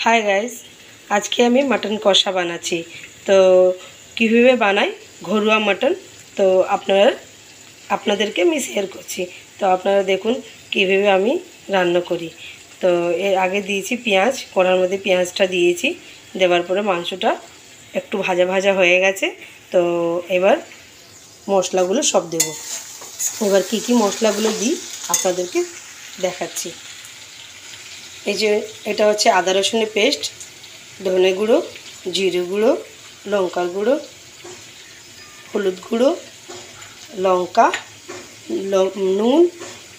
Hi guys, আজকে আমি mutton কষা বানাচ্ছি। তো কীভাবে বানাই ঘরোয়া মাটন, তো আপনাদেরকে আমি শেয়ার করছি। তো আপনারা দেখুন কীভাবে আমি রান্না করি। তো এর আগে দিয়েছি পেঁয়াজ, কড়ার মধ্যে পেঁয়াজটা দিয়েছি, দেওয়ার পরে মাংসটা একটু ভাজা ভাজা হয়ে গেছে। তো এবার মশলাগুলো সব দেব। এবার কি মশলাগুলো দিই আপনাদেরকে দেখাচ্ছি। এই যে এটা হচ্ছে আদা রসুনের পেস্ট, ধনে গুঁড়ো, জিরে গুঁড়ো, লঙ্কার গুঁড়ো, হলুদ গুঁড়ো, লঙ্কা, নুন,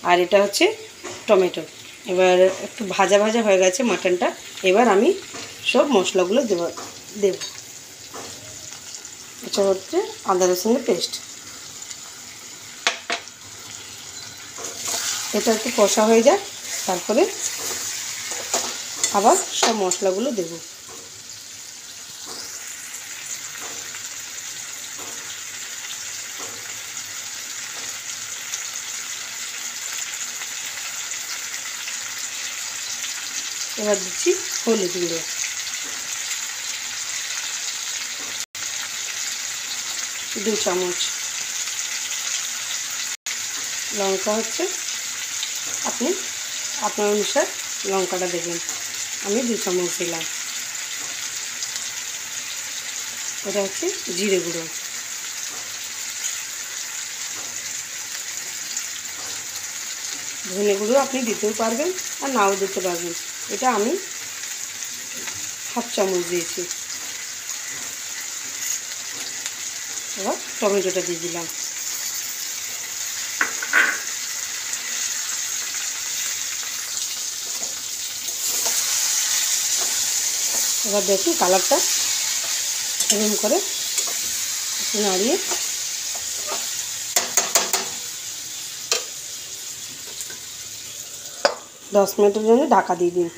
আর এটা হচ্ছে টমেটো। এবার একটু ভাজা ভাজা হয়ে গেছে মাটনটা। এবার আমি সব মশলাগুলো দেব। এটা হচ্ছে আদা রসুনের পেস্ট। এটা একটু কষা হয়ে যায়, তারপরে আবার সব মশলাগুলো দেব। এবার দিচ্ছি হলুদ গুঁড়ো, দু চামচ। লঙ্কা হচ্ছে আপনি আপনার অনুসার লঙ্কাটা দেবেন, আমি 2 চামচ দিলাম। এটা হচ্ছে জিরে গুঁড়ো, ধনে গুঁড়ো আপনি দিতেও পারবেন আর নাও দিতে পারবেন। এটা আমি 1/2 চামচ দিয়েছি। এবার টমেটোটা দিয়ে দিলাম। এবার দেখুন কালারটা এরকম করে নাড়িয়ে 10 মিনিটের জন্য ঢাকা দিয়ে দিন।